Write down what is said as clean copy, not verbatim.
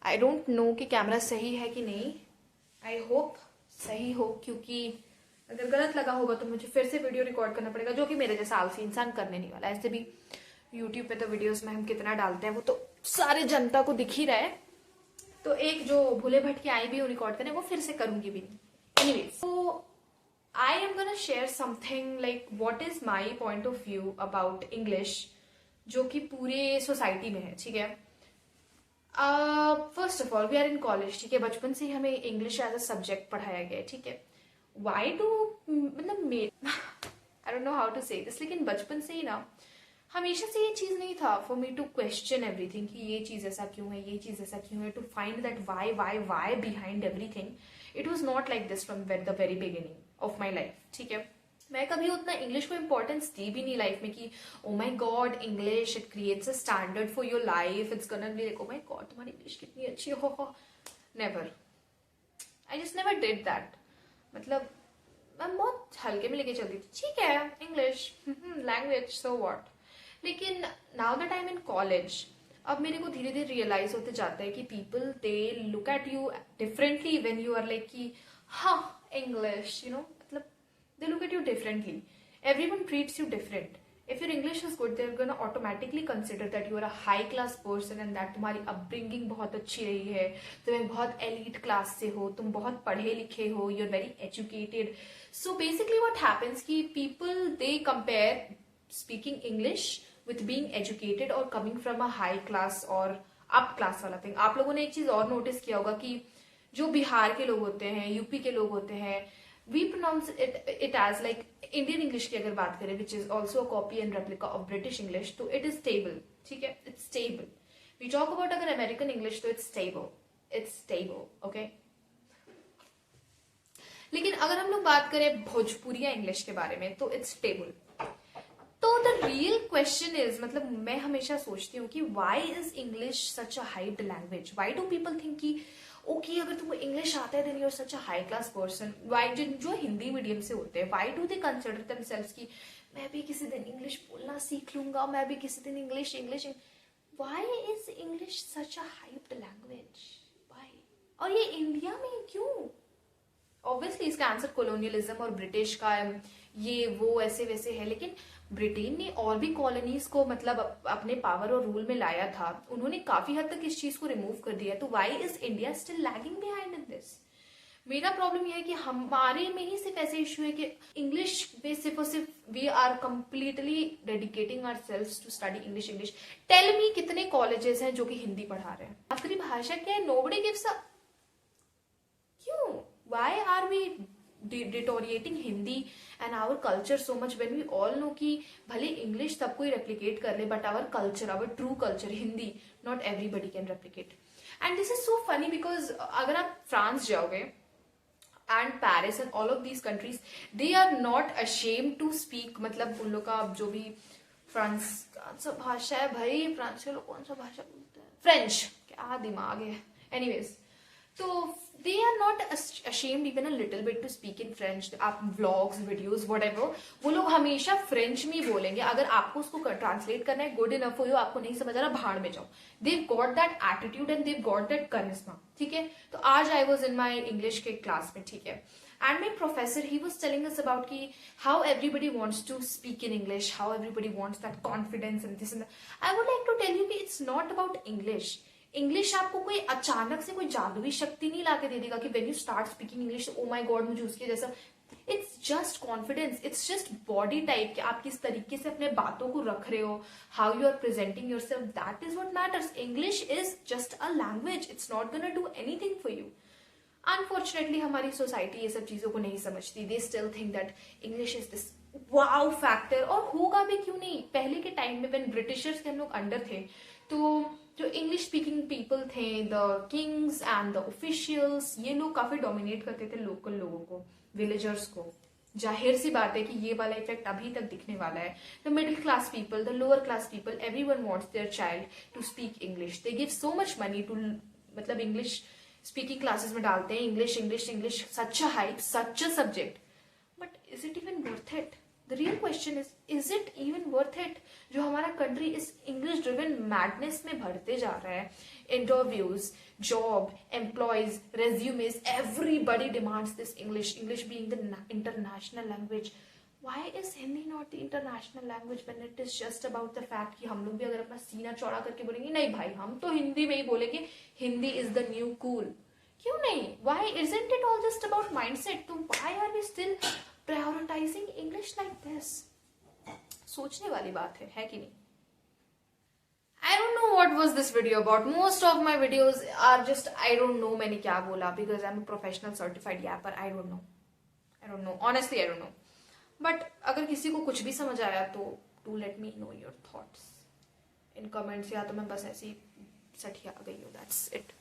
I don't no कि camera सही है कि नहीं, आई होप सही हो, क्योंकि अगर गलत लगा होगा तो मुझे फिर से वीडियो रिकॉर्ड करना पड़ेगा, जो कि मेरे जैसा आलसी इंसान करने नहीं वाला। ऐसे भी यूट्यूब पे तो वीडियोस में हम कितना डालते हैं वो तो सारे जनता को दिख ही रहा है, तो एक जो भूले भटके आई भी हूँ रिकॉर्ड करने वो फिर से करूंगी भी नहीं। एनीवेज, तो I am gonna share something like what is my point of view about English, जो कि पूरे सोसाइटी में है, ठीक है। First of all we are in college, ठीक है, बचपन से ही हमें इंग्लिश एज अ सब्जेक्ट पढ़ाया गया है, ठीक है। वाई डू मतलब I don't know how to say this, लेकिन बचपन से ही ना हमेशा से ये चीज नहीं था for me to question everything कि ये चीज ऐसा क्यों है, ये चीज ऐसा क्यों है, to find that why behind everything. It was not like this from the very beginning of my life, ठीक है। मैं कभी उतना इंग्लिश को इंपॉर्टेंस दी भी नहीं लाइफ में कि oh my god English it creates a standard for your life, it's gonna be like oh my god तुम्हारी इंग्लिश कितनी अच्छी हो। Never, I just never did that. मतलब मैं बहुत हल्के में लेके चलती थी, ठीक है इंग्लिश लैंग्वेज सो व्हाट। लेकिन now that I am in college, अब मेरे को धीरे धीरे रियलाइज होते जाता है कि people they look at you differently when you are like कि हाँ इंग्लिश, यू नो, मतलब they look at you differently. Everyone treats you different. If your English is good, they're gonna automatically consider that you are a high class person and that तुम्हारी upbringing बहुत अच्छी रही है, तुम्हें बहुत elite class से हो, तुम बहुत पढ़े लिखे हो, you're very educated. So basically what happens कि people they compare speaking English with being educated or coming from a high class or up class वाला thing. आप लोगों ने एक चीज और नोटिस किया होगा कि जो बिहार के लोग होते हैं, यूपी के लोग होते हैं, we pronounce it as like Indian English की अगर बात करें, which is also a copy and replica of British English, तो it is stable, ठीक है, it's stable. We talk about अगर American English तो it's stable, okay. लेकिन अगर हम लोग बात करें भोजपुरिया इंग्लिश के बारे में तो it's stable. तो द रियल क्वेश्चन इज, मतलब मैं हमेशा सोचती हूँ कि why is English such a hyped language, why do people think कि ओके अगर तुमको इंग्लिश आता है then you are such a high class person. Why जो हिंदी मीडियम से होते हैं, why do they consider themselves कि मैं भी किसी दिन इंग्लिश बोलना सीख लूंगा, मैं भी किसी दिन English. Why is English such a hyped language, why? और ये इंडिया में क्यों? ऑब्वियसली इसका आंसर कॉलोनियलिज्म और ब्रिटिश का ये वो ऐसे वैसे है, लेकिन ब्रिटेन ने और भी कॉलोनीज को मतलब अपने पावर और रूल में लाया था, उन्होंने काफी हद तक इस चीज को रिमूव कर दिया, तो why is India still lagging behind in this? मेरा प्रॉब्लम यह है कि हमारे में ही सिर्फ ऐसे इश्यू है कि इंग्लिश पे सिर्फ और सिर्फ we are completely dedicating ourselves to study English. Tell me कितने कॉलेजेस हैं जो कि हिंदी पढ़ा रहे हैं? आखिरी भाषा क्या है? नोबडी गिव्स अ क्यों? Why are we deteriorating Hindi and our culture so much when we all know कि भले English सब कोई replicate कर ले, but our culture, our true culture, Hindi, not everybody can replicate. And this is so funny because अगर आप France जाओगे and Paris and all of these countries, they are not ashamed to speak, मतलब उन लोग का जो भी France कौन सा भाषा है भाई, फ्रांस के लोग कौन सा भाषा बोलते हैं? फ्रेंच, क्या दिमाग है। एनीवेज, तो they are not ashamed even a little bit to speak in French. आप व्लॉग्स, वीडियोस, whatever, वो लोग हमेशा फ्रेंच में ही बोलेंगे। अगर आपको उसको ट्रांसलेट करना है, गुड इनफ हो, आपको नहीं समझ आ रहा, भाड़ में जाओ। They've got that attitude and they've got that charisma, ठीक है। तो आज I was in my English के क्लास में, ठीक है, and my professor he was telling us about कि how everybody wants to speak in English, how everybody wants that confidence and this and that. I would like to tell you कि it's not about English. English आपको कोई अचानक से कोई जादुई शक्ति नहीं लाके दे देगा कि when you start speaking English oh my God मुझे उसके जैसा। It's just confidence, it's just body type कि आप किस तरीके से अपने बातों को रख रहे हो, how you are presenting yourself, that is what matters. English is just a language, it's not gonna do anything for you. Unfortunately हमारी सोसाइटी ये सब चीजों को नहीं समझती। They still think that English is this wow factor, और होगा भी क्यों नहीं। पहले के टाइम में व्हेन ब्रिटिशर्स के हम लोग अंडर थे, तो जो इंग्लिश स्पीकिंग पीपल थे, the Kings and the officials, ये लोग काफी डोमिनेट करते थे लोकल लोगों को, विलेजर्स को। जाहिर सी बात है कि ये वाला इफेक्ट अभी तक दिखने वाला है। The middle class people, the lower class people, everyone wants their child to speak English. They give so much money to, मतलब इंग्लिश स्पीकिंग क्लासेस में डालते हैं English, such a hype, such a subject, but is it even worth it? The real question is it even worth it? जो हमारा country इस English driven madness में भरते जा रहा है, interviews, job, employees, resumes, everybody demands this English, English being the international language. Why is Hindi not the international language when it is just about the fact कि हम लोग भी अगर अपना सीना चौड़ा करके बोलेंगे नहीं भाई हम तो हिंदी में ही बोलेंगे, Hindi is the new cool. क्यों नहीं? Why isn't it all just about mindset? तो why are we still prioritizing English like this? सोचने वाली बात है कि नहीं? I don't know what was this video about. Most of my videos are just I don't know मैंने क्या बोला because I'm a professional certified yapper. I don't know. Honestly, I don't know. But अगर किसी को कुछ भी समझ आया तो do let me know your thoughts in comments, या तो मैं बस ऐसी सठिया गई हूँ. That's it.